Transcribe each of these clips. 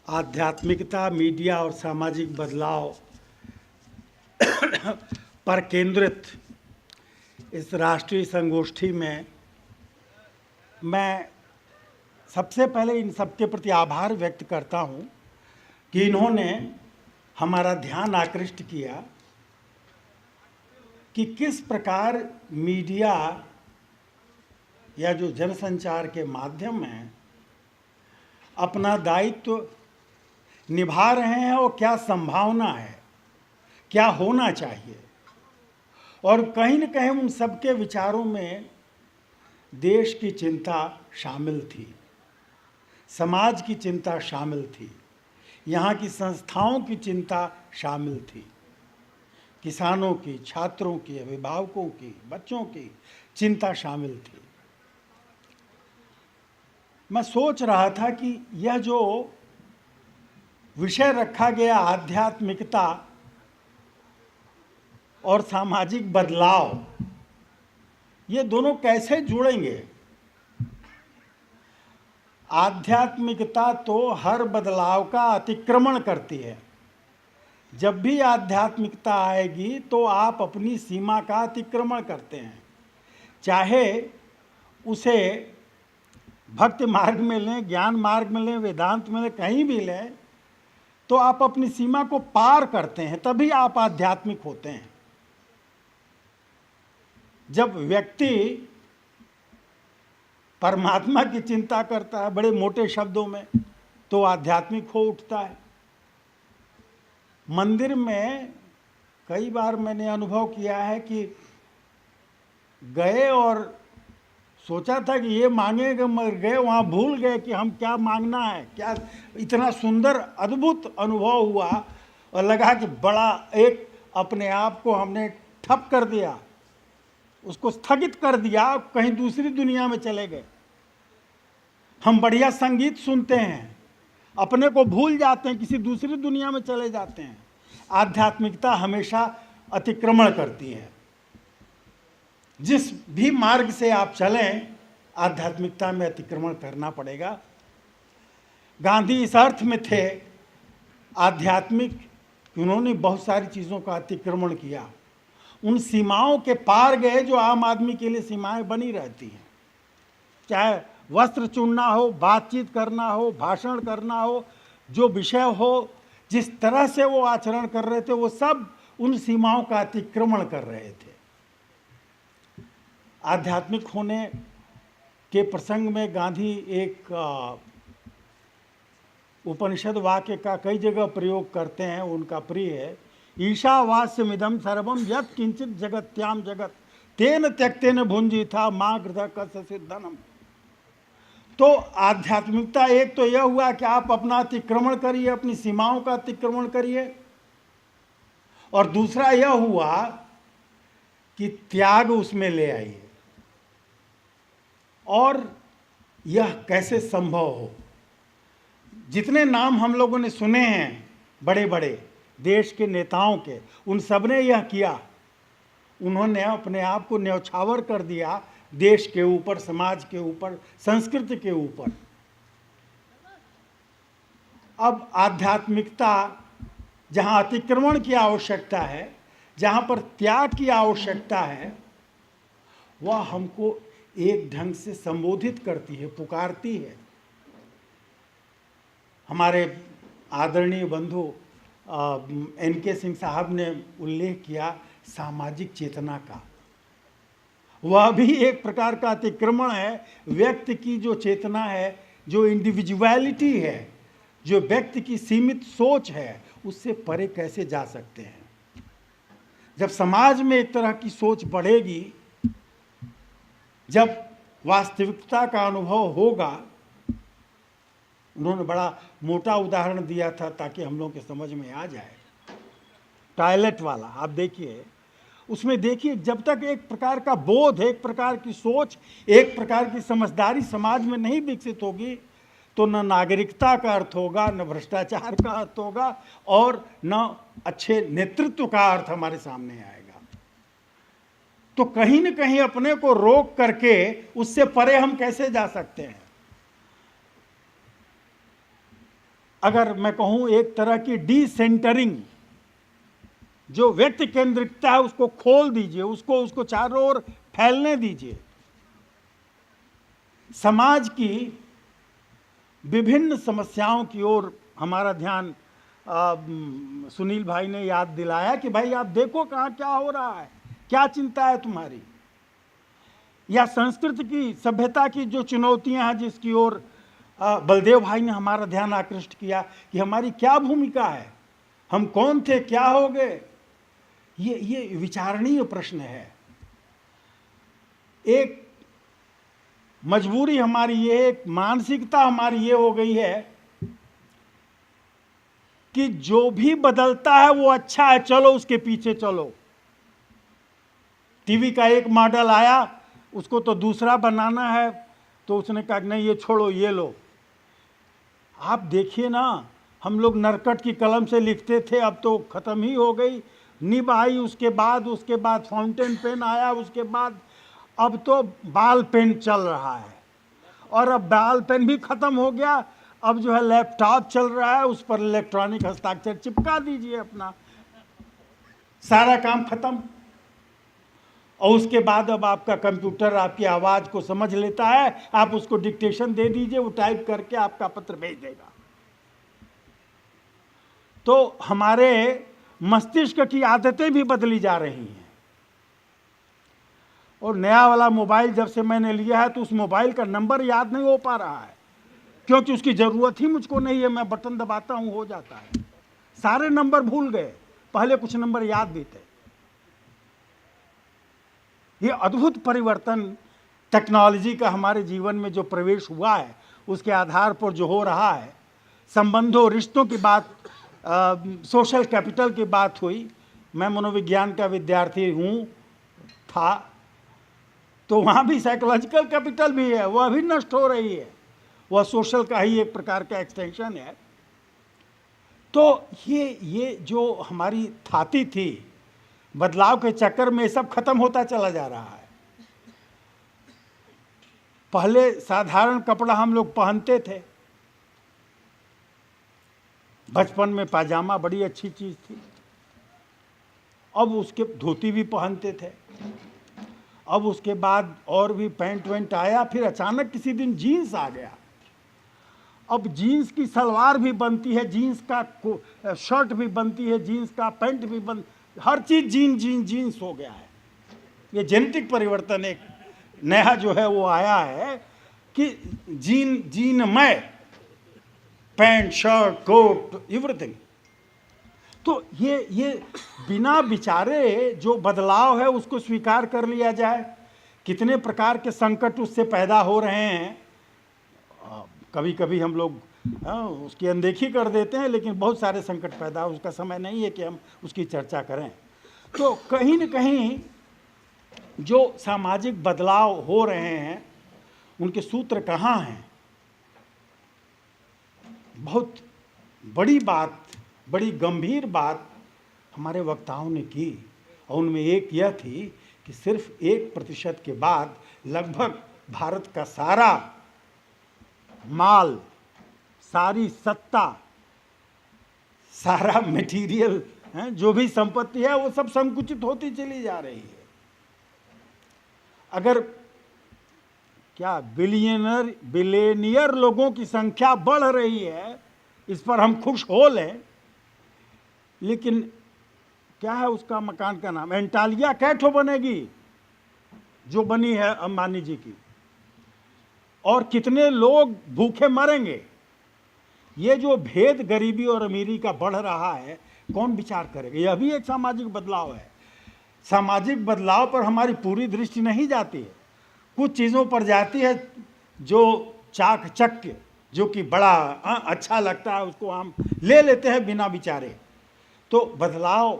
आध्यात्मिकता, मीडिया और सामाजिक बदलाव पर केंद्रित इस राष्ट्रीय संगोष्ठी में मैं सबसे पहले इन सबके प्रति आभार व्यक्त करता हूं कि इन्होंने हमारा ध्यान आकृष्ट किया कि किस प्रकार मीडिया या जो जनसंचार के माध्यम हैं अपना दायित्व निभा रहे हैं और क्या संभावना है, क्या होना चाहिए। और कहीं न कहीं उन सबके विचारों में देश की चिंता शामिल थी, समाज की चिंता शामिल थी, यहाँ की संस्थाओं की चिंता शामिल थी, किसानों की, छात्रों की, अभिभावकों की, बच्चों की चिंता शामिल थी। मैं सोच रहा था कि यह जो विषय रखा गया आध्यात्मिकता और सामाजिक बदलाव, ये दोनों कैसे जुड़ेंगे। आध्यात्मिकता तो हर बदलाव का अतिक्रमण करती है। जब भी आध्यात्मिकता आएगी तो आप अपनी सीमा का अतिक्रमण करते हैं, चाहे उसे भक्ति मार्ग में लें, ज्ञान मार्ग में लें, वेदांत में लें, कहीं भी लें, तो आप अपनी सीमा को पार करते हैं, तभी आप आध्यात्मिक होते हैं। जब व्यक्ति परमात्मा की चिंता करता है बड़े मोटे शब्दों में, तो आध्यात्मिक हो उठता है। मंदिर में कई बार मैंने अनुभव किया है कि गए और सोचा था कि ये मांगेंगे, मगर गए वहाँ भूल गए कि हम क्या मांगना है। क्या इतना सुंदर अद्भुत अनुभव हुआ और लगा कि बड़ा एक अपने आप को हमने ठप कर दिया, उसको स्थगित कर दिया, कहीं दूसरी दुनिया में चले गए। हम बढ़िया संगीत सुनते हैं, अपने को भूल जाते हैं, किसी दूसरी दुनिया में चले जाते हैं। आध्यात्मिकता हमेशा अतिक्रमण करती है। जिस भी मार्ग से आप चलें, आध्यात्मिकता में अतिक्रमण करना पड़ेगा। गांधी इस अर्थ में थे आध्यात्मिक, उन्होंने बहुत सारी चीज़ों का अतिक्रमण किया, उन सीमाओं के पार गए जो आम आदमी के लिए सीमाएं बनी रहती हैं। चाहे वस्त्र चुनना हो, बातचीत करना हो, भाषण करना हो, जो विषय हो, जिस तरह से वो आचरण कर रहे थे, वो सब उन सीमाओं का अतिक्रमण कर रहे थे। आध्यात्मिक होने के प्रसंग में गांधी एक उपनिषद वाक्य का कई जगह प्रयोग करते हैं, उनका प्रिय है, ईशावास्यमिदं सर्वं यत् किंचित जगत्याम जगत तेन त्यक्तेन भुंजीथा मां गृध कस्य सिद्धनम। तो आध्यात्मिकता एक तो यह हुआ कि आप अपना अतिक्रमण करिए, अपनी सीमाओं का अतिक्रमण करिए, और दूसरा यह हुआ कि त्याग उसमें ले आइए। और यह कैसे संभव हो। जितने नाम हम लोगों ने सुने हैं बड़े बड़े देश के नेताओं के, उन सब ने यह किया। उन्होंने अपने आप को न्यौछावर कर दिया देश के ऊपर, समाज के ऊपर, संस्कृति के ऊपर। अब आध्यात्मिकता जहाँ अतिक्रमण की आवश्यकता है, जहाँ पर त्याग की आवश्यकता है, वह हमको एक ढंग से संबोधित करती है, पुकारती है। हमारे आदरणीय बंधु NK सिंह साहब ने उल्लेख किया सामाजिक चेतना का। वह भी एक प्रकार का अतिक्रमण है। व्यक्ति की जो चेतना है, जो इंडिविजुअलिटी है, जो व्यक्ति की सीमित सोच है, उससे परे कैसे जा सकते हैं। जब समाज में एक तरह की सोच बढ़ेगी, जब वास्तविकता का अनुभव होगा। उन्होंने बड़ा मोटा उदाहरण दिया था ताकि हम लोगों के समझ में आ जाए। टॉयलेट वाला आप देखिए, उसमें देखिए, जब तक एक प्रकार का बोध, एक प्रकार की सोच, एक प्रकार की समझदारी समाज में नहीं विकसित होगी, तो न नागरिकता का अर्थ होगा, न भ्रष्टाचार का अर्थ होगा, और न अच्छे नेतृत्व का अर्थ हमारे सामने आएगा। तो कहीं न कहीं अपने को रोक करके उससे परे हम कैसे जा सकते हैं। अगर मैं कहूँ एक तरह की डिसेंटरिंग, जो व्यक्ति केंद्रितता है उसको खोल दीजिए, उसको चारों ओर फैलने दीजिए। समाज की विभिन्न समस्याओं की ओर हमारा ध्यान सुनील भाई ने याद दिलाया कि भाई आप देखो कहाँ क्या हो रहा है, क्या चिंता है तुम्हारी। या संस्कृति की, सभ्यता की जो चुनौतियां हैं जिसकी ओर बलदेव भाई ने हमारा ध्यान आकृष्ट किया कि हमारी क्या भूमिका है, हम कौन थे, क्या हो गए। ये विचारणीय प्रश्न है। एक मजबूरी हमारी ये, एक मानसिकता हमारी ये हो गई है कि जो भी बदलता है वो अच्छा है, चलो उसके पीछे चलो। टीवी का एक मॉडल आया, उसको तो दूसरा बनाना है, तो उसने कहा नहीं ये छोड़ो, ये लो। आप देखिए ना, हम लोग नरकट की कलम से लिखते थे, अब तो खत्म ही हो गई। निब आई, उसके बाद फाउंटेन पेन आया, उसके बाद अब तो बाल पेन चल रहा है। और अब बाल पेन भी खत्म हो गया, अब जो है लैपटॉप चल रहा है, उस पर इलेक्ट्रॉनिक हस्ताक्षर चिपका दीजिए अपना, सारा काम खत्म। और उसके बाद अब आपका कंप्यूटर आपकी आवाज़ को समझ लेता है, आप उसको डिक्टेशन दे दीजिए, वो टाइप करके आपका पत्र भेज देगा। तो हमारे मस्तिष्क की आदतें भी बदली जा रही हैं। और नया वाला मोबाइल जब से मैंने लिया है तो उस मोबाइल का नंबर याद नहीं हो पा रहा है, क्योंकि उसकी ज़रूरत ही मुझको नहीं है। मैं बटन दबाता हूँ, हो जाता है। सारे नंबर भूल गए, पहले कुछ नंबर याद भी थे। ये अद्भुत परिवर्तन टेक्नोलॉजी का हमारे जीवन में जो प्रवेश हुआ है, उसके आधार पर जो हो रहा है, संबंधों, रिश्तों की बात, सोशल कैपिटल की बात हुई। मैं मनोविज्ञान का विद्यार्थी था, तो वहाँ भी साइकोलॉजिकल कैपिटल भी है, वह भी नष्ट हो रही है। वह सोशल का ही एक प्रकार का एक्सटेंशन है। तो ये जो हमारी थाती थी, बदलाव के चक्कर में सब खत्म होता चला जा रहा है। पहले साधारण कपड़ा हम लोग पहनते थे, बचपन में पाजामा बड़ी अच्छी चीज थी। अब उसके धोती भी पहनते थे, अब उसके बाद और भी पैंट वैंट आया, फिर अचानक किसी दिन जीन्स आ गया। अब जीन्स की सलवार भी बनती है, जीन्स का शर्ट भी बनती है, जीन्स का पैंट भी बन, हर चीज जीन्स हो गया है। ये जेनेटिक परिवर्तन एक नया जो है वो आया है कि जीनमय पैंट, शर्ट, कोट, एवरीथिंग। तो ये बिना विचारे जो बदलाव है उसको स्वीकार कर लिया जाए। कितने प्रकार के संकट उससे पैदा हो रहे हैं। कभी कभी हम लोग उसकी अनदेखी कर देते हैं, लेकिन बहुत सारे संकट पैदा, उसका समय नहीं है कि हम उसकी चर्चा करें। तो कहीं न कहीं जो सामाजिक बदलाव हो रहे हैं उनके सूत्र कहाँ हैं। बहुत बड़ी बात, बड़ी गंभीर बात हमारे वक्ताओं ने की, और उनमें एक यह थी कि सिर्फ 1% के बाद लगभग भारत का सारा माल, सारी सत्ता, सारा मटेरियल, जो भी संपत्ति है वो सब संकुचित होती चली जा रही है। अगर क्या बिलियनियर लोगों की संख्या बढ़ रही है, इस पर हम खुश हो लें, लेकिन क्या है उसका मकान का नाम, एंटालिया कैठो बनेगी जो बनी है अंबानी जी की, और कितने लोग भूखे मरेंगे। ये जो भेद गरीबी और अमीरी का बढ़ रहा है, कौन विचार करेगा। यह भी एक सामाजिक बदलाव है। सामाजिक बदलाव पर हमारी पूरी दृष्टि नहीं जाती है, कुछ चीज़ों पर जाती है जो चाकचक्य, जो कि बड़ा अच्छा लगता है, उसको हम ले लेते हैं बिना विचारे। तो बदलाव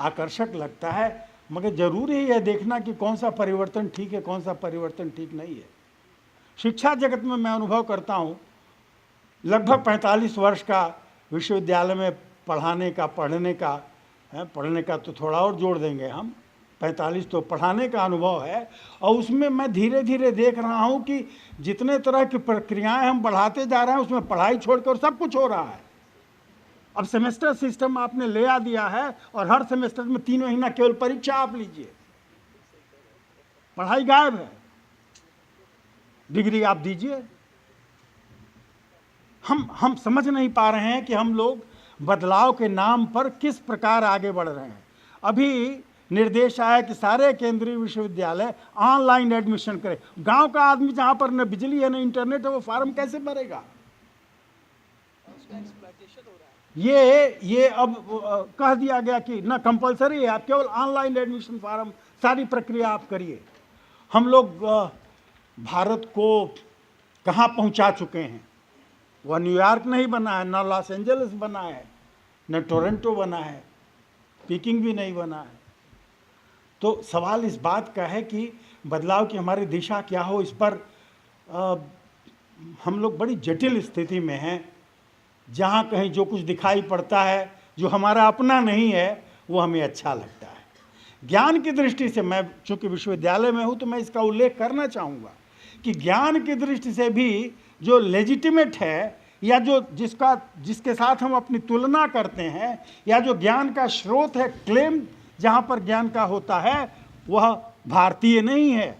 आकर्षक लगता है, मगर जरूरी है देखना कि कौन सा परिवर्तन ठीक है, कौन सा परिवर्तन ठीक नहीं है। शिक्षा जगत में मैं अनुभव करता हूँ, लगभग 45 वर्ष का विश्वविद्यालय में पढ़ने का तो थोड़ा और जोड़ देंगे हम, 45 तो पढ़ाने का अनुभव है, और उसमें मैं धीरे धीरे देख रहा हूँ कि जितने तरह की प्रक्रियाएं हम बढ़ाते जा रहे हैं उसमें पढ़ाई छोड़कर सब कुछ हो रहा है। अब सेमेस्टर सिस्टम आपने ले आ दिया है और हर सेमेस्टर में 3 महीना केवल परीक्षा आप लीजिए, पढ़ाई गायब है, डिग्री आप दीजिए। हम समझ नहीं पा रहे हैं कि हम लोग बदलाव के नाम पर किस प्रकार आगे बढ़ रहे हैं। अभी निर्देश आया कि सारे केंद्रीय विश्वविद्यालय ऑनलाइन एडमिशन करें। गांव का आदमी जहां पर न बिजली है न इंटरनेट है, वो फार्म कैसे भरेगा? ये अब कह दिया गया कि ना कंपलसरी है, आप केवल ऑनलाइन एडमिशन फार्म, सारी प्रक्रिया आप करिए। हम लोग भारत को कहाँ पहुंचा चुके हैं? वह न्यूयॉर्क नहीं बना है, ना लॉस एंजलिस बना है, न टोरंटो बना है, पीकिंग भी नहीं बना है। तो सवाल इस बात का है कि बदलाव की हमारी दिशा क्या हो, इस पर हम लोग बड़ी जटिल स्थिति में हैं। जहाँ कहीं जो कुछ दिखाई पड़ता है जो हमारा अपना नहीं है, वो हमें अच्छा लगता है। ज्ञान की दृष्टि से, मैं चूँकि विश्वविद्यालय में हूँ तो मैं इसका उल्लेख करना चाहूँगा कि ज्ञान की दृष्टि से भी जो लेजिटिमेट है, या जो जिसके साथ हम अपनी तुलना करते हैं, या जो ज्ञान का स्रोत है, क्लेम जहाँ पर ज्ञान का होता है, वह भारतीय नहीं है।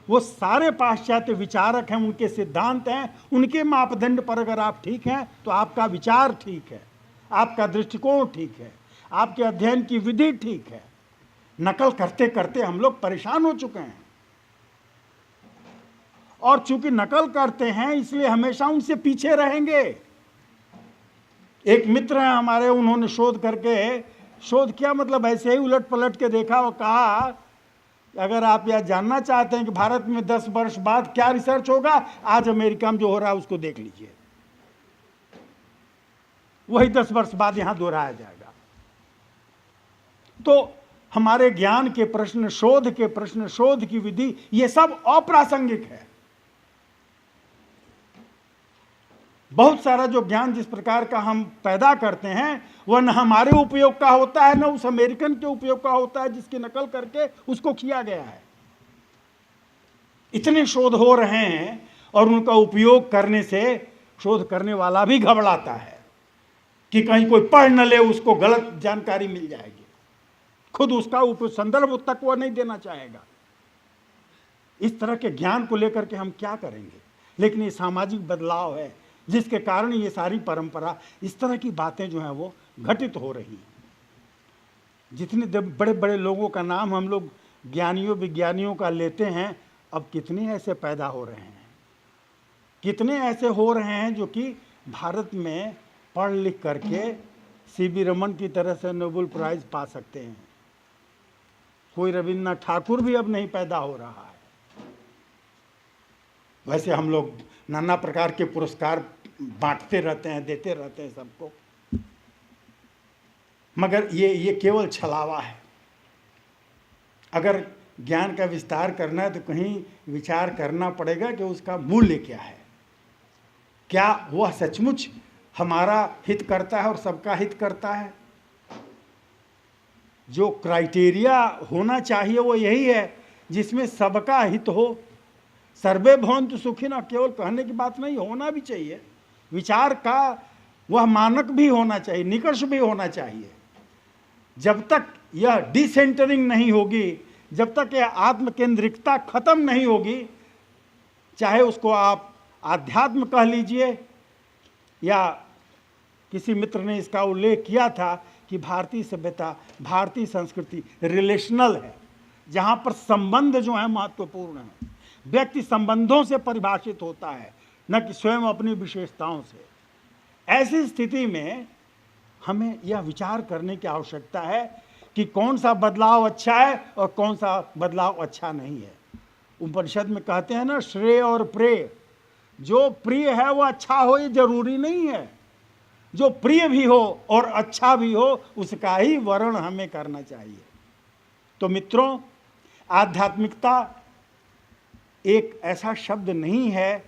वो सारे पाश्चात्य विचारक हैं, उनके सिद्धांत हैं, उनके मापदंड पर अगर आप ठीक हैं तो आपका विचार ठीक है, आपका दृष्टिकोण ठीक है, आपके अध्ययन की विधि ठीक है। नकल करते करते हम लोग परेशान हो चुके हैं, और चूंकि नकल करते हैं इसलिए हमेशा उनसे पीछे रहेंगे। एक मित्र हैं हमारे, उन्होंने शोध किया, मतलब ऐसे ही उलट पलट के देखा और कहा, अगर आप यह जानना चाहते हैं कि भारत में 10 वर्ष बाद क्या रिसर्च होगा, आज अमेरिका में जो हो रहा है उसको देख लीजिए, वही 10 वर्ष बाद यहां दोहराया जाएगा। तो हमारे ज्ञान के प्रश्न, शोध के प्रश्न, शोध की विधि, ये सब अप्रासंगिक है। बहुत सारा जो ज्ञान जिस प्रकार का हम पैदा करते हैं वह न हमारे उपयोग का होता है, न उस अमेरिकन के उपयोग का होता है जिसकी नकल करके उसको किया गया है। इतने शोध हो रहे हैं और उनका उपयोग करने से शोध करने वाला भी घबराता है कि कहीं कोई पढ़ न ले, उसको गलत जानकारी मिल जाएगी, खुद उसका संदर्भ तक वह नहीं देना चाहेगा। इस तरह के ज्ञान को लेकर के हम क्या करेंगे? लेकिन ये सामाजिक बदलाव है जिसके कारण ये सारी परंपरा, इस तरह की बातें जो हैं वो घटित हो रही हैं। जितने बड़े बड़े लोगों का नाम हम लोग ज्ञानियों विज्ञानियों का लेते हैं, अब कितने ऐसे पैदा हो रहे हैं, कितने ऐसे हो रहे हैं जो कि भारत में पढ़ लिख करके सीवी रमन की तरह से नोबेल प्राइज पा सकते हैं। कोई रविन्द्रनाथ ठाकुर भी अब नहीं पैदा हो रहा है। वैसे हम लोग नाना प्रकार के पुरस्कार बांटते रहते हैं, देते रहते हैं सबको, मगर ये केवल छलावा है। अगर ज्ञान का विस्तार करना है तो कहीं विचार करना पड़ेगा कि उसका मूल्य क्या है, क्या वह सचमुच हमारा हित करता है और सबका हित करता है। जो क्राइटेरिया होना चाहिए वो यही है जिसमें सबका हित हो। सर्वे भवन्तु सुखिनः केवल कहने की बात नहीं, होना भी चाहिए। विचार का वह मानक भी होना चाहिए, निष्कर्ष भी होना चाहिए। जब तक यह डिसेंटरिंग नहीं होगी, जब तक यह आत्मकेंद्रिकता खत्म नहीं होगी, चाहे उसको आप आध्यात्म कह लीजिए, या किसी मित्र ने इसका उल्लेख किया था कि भारतीय सभ्यता, भारतीय संस्कृति रिलेशनल है, जहाँ पर संबंध जो है महत्वपूर्ण है, व्यक्ति संबंधों से परिभाषित होता है, न कि स्वयं अपनी विशेषताओं से। ऐसी स्थिति में हमें यह विचार करने की आवश्यकता है कि कौन सा बदलाव अच्छा है और कौन सा बदलाव अच्छा नहीं है। उपनिषद में कहते हैं ना, श्रेय और प्रेय। जो प्रिय है वो अच्छा हो ये जरूरी नहीं है, जो प्रिय भी हो और अच्छा भी हो उसका ही वर्ण हमें करना चाहिए। तो मित्रों, आध्यात्मिकता एक ऐसा शब्द नहीं है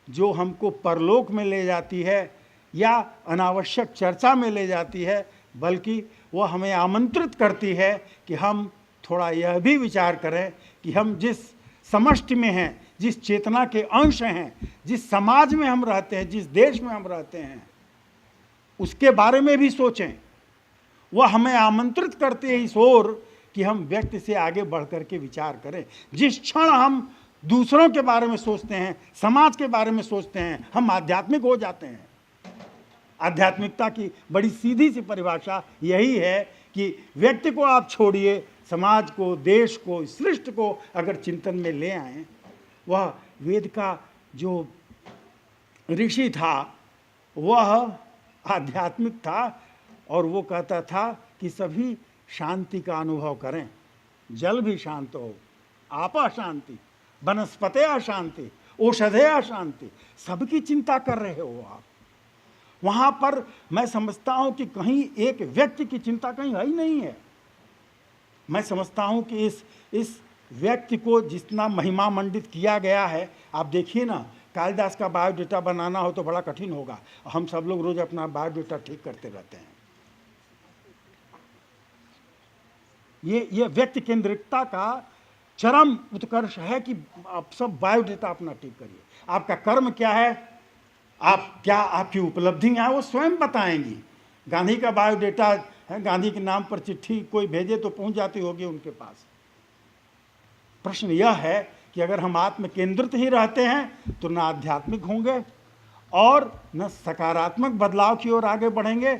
जो हमको परलोक में ले जाती है या अनावश्यक चर्चा में ले जाती है, बल्कि वह हमें आमंत्रित करती है कि हम थोड़ा यह भी विचार करें कि हम जिस समष्टि में हैं, जिस चेतना के अंश हैं, जिस समाज में हम रहते हैं, जिस देश में हम रहते हैं, उसके बारे में भी सोचें। वह हमें आमंत्रित करते हैं इस ओर कि हम व्यक्ति से आगे बढ़ कर के विचार करें। जिस क्षण हम दूसरों के बारे में सोचते हैं, समाज के बारे में सोचते हैं, हम आध्यात्मिक हो जाते हैं। आध्यात्मिकता की बड़ी सीधी सी परिभाषा यही है कि व्यक्ति को आप छोड़िए, समाज को, देश को, सृष्टि को अगर चिंतन में ले आए। वह वेद का जो ऋषि था वह आध्यात्मिक था और वो कहता था कि सभी शांति का अनुभव करें। जल भी शांत हो, आपा शांति, वनस्पते शांति, औषधे शांति, सबकी चिंता कर रहे हो आप। वहां पर मैं समझता हूं कि कहीं एक व्यक्ति की चिंता कहीं है ही नहीं है। मैं समझता हूं कि इस व्यक्ति को जितना महिमा मंडित किया गया है, आप देखिए ना, कालिदास का बायोडेटा बनाना हो तो बड़ा कठिन होगा। हम सब लोग रोज अपना बायोडेटा ठीक करते रहते हैं। ये व्यक्ति केंद्रितता का चरम उत्कर्ष है कि आप सब बायोडेटा अपना ठीक करिए। आपका कर्म क्या है, आपकी उपलब्धियां हैं, वो स्वयं बताएंगी। गांधी का बायोडेटा है, गांधी के नाम पर चिट्ठी कोई भेजे तो पहुंच जाती होगी उनके पास। प्रश्न यह है कि अगर हम आत्म केंद्रित ही रहते हैं तो न आध्यात्मिक होंगे और न सकारात्मक बदलाव की ओर आगे बढ़ेंगे।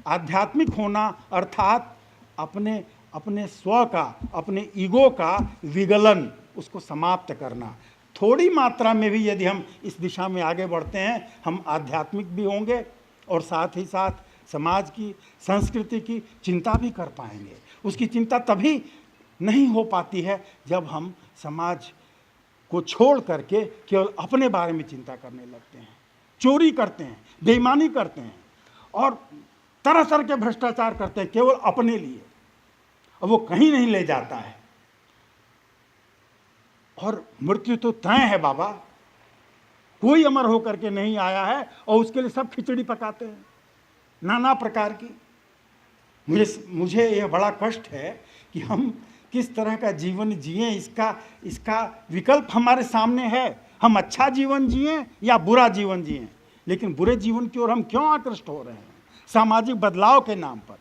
आध्यात्मिक होना अर्थात अपने स्व का, अपने ईगो का विगलन, उसको समाप्त करना। थोड़ी मात्रा में भी यदि हम इस दिशा में आगे बढ़ते हैं, हम आध्यात्मिक भी होंगे और साथ ही साथ समाज की, संस्कृति की चिंता भी कर पाएंगे। उसकी चिंता तभी नहीं हो पाती है जब हम समाज को छोड़ करके केवल अपने बारे में चिंता करने लगते हैं, चोरी करते हैं, बेईमानी करते हैं और तरह तरह के भ्रष्टाचार करते हैं केवल अपने लिए, और वो कहीं नहीं ले जाता है। और मृत्यु तो तय है बाबा, कोई अमर होकर के नहीं आया है और उसके लिए सब खिचड़ी पकाते हैं नाना प्रकार की। मुझे यह बड़ा कष्ट है कि हम किस तरह का जीवन जिएं, इसका विकल्प हमारे सामने है। हम अच्छा जीवन जिएं या बुरा जीवन जिएं, लेकिन बुरे जीवन की ओर हम क्यों आकृष्ट हो रहे हैं सामाजिक बदलाव के नाम पर।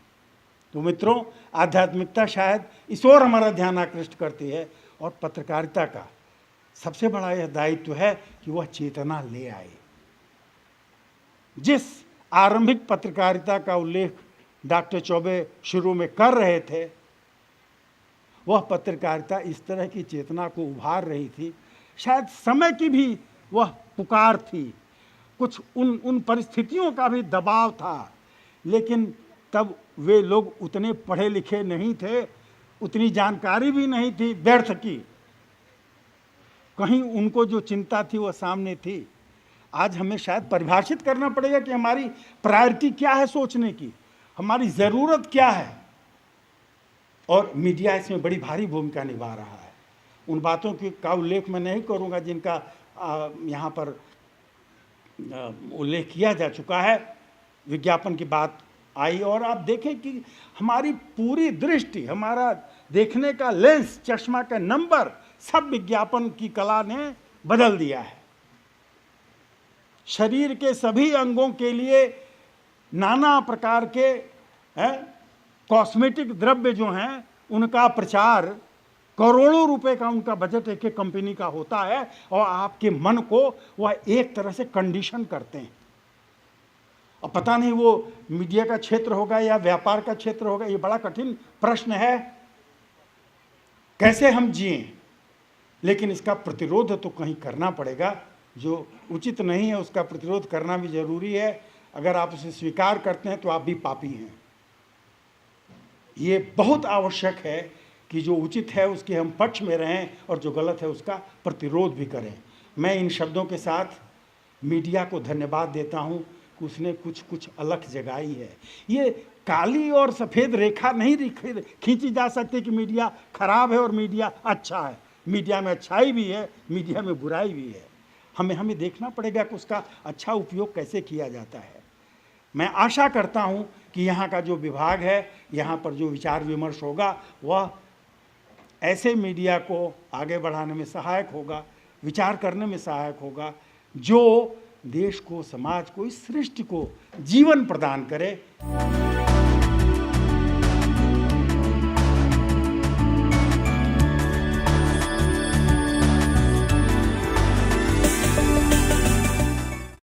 तो मित्रों, आध्यात्मिकता शायद इस ओर हमारा ध्यान आकृष्ट करती है और पत्रकारिता का सबसे बड़ा यह दायित्व है कि वह चेतना ले आए। जिस आरंभिक पत्रकारिता का उल्लेख डॉक्टर चौबे शुरू में कर रहे थे, वह पत्रकारिता इस तरह की चेतना को उभार रही थी। शायद समय की भी वह पुकार थी, कुछ उन परिस्थितियों का भी दबाव था, लेकिन तब वे लोग उतने पढ़े लिखे नहीं थे, उतनी जानकारी भी नहीं थी व्यर्थ की। कहीं उनको जो चिंता थी वह सामने थी। आज हमें शायद परिभाषित करना पड़ेगा कि हमारी प्रायोरिटी क्या है सोचने की, हमारी ज़रूरत क्या है। और मीडिया इसमें बड़ी भारी भूमिका निभा रहा है। उन बातों का उल्लेख मैं नहीं करूंगा जिनका यहाँ पर उल्लेख किया जा चुका है। विज्ञापन की बात आई और आप देखें कि हमारी पूरी दृष्टि, हमारा देखने का लेंस, चश्मा का नंबर, सब विज्ञापन की कला ने बदल दिया है। शरीर के सभी अंगों के लिए नाना प्रकार के कॉस्मेटिक द्रव्य जो हैं उनका प्रचार, करोड़ों रुपए का उनका बजट एक एक कंपनी का होता है और आपके मन को वह एक तरह से कंडीशन करते हैं। और पता नहीं वो मीडिया का क्षेत्र होगा या व्यापार का क्षेत्र होगा, ये बड़ा कठिन प्रश्न है कैसे हम जिएं। लेकिन इसका प्रतिरोध तो कहीं करना पड़ेगा। जो उचित नहीं है उसका प्रतिरोध करना भी जरूरी है। अगर आप उसे स्वीकार करते हैं तो आप भी पापी हैं। ये बहुत आवश्यक है कि जो उचित है उसके हम पक्ष में रहें और जो गलत है उसका प्रतिरोध भी करें। मैं इन शब्दों के साथ मीडिया को धन्यवाद देता हूं कि उसने कुछ अलग जगाई है। ये काली और सफ़ेद रेखा नहीं खींची जा सकती कि मीडिया खराब है और मीडिया अच्छा है। मीडिया में अच्छाई भी है, मीडिया में बुराई भी है। हमें देखना पड़ेगा कि उसका अच्छा उपयोग कैसे किया जाता है। मैं आशा करता हूँ कि यहाँ का जो विभाग है, यहाँ पर जो विचार विमर्श होगा वह ऐसे मीडिया को आगे बढ़ाने में सहायक होगा, विचार करने में सहायक होगा, जो देश को, समाज को, इस सृष्टि को जीवन प्रदान करे।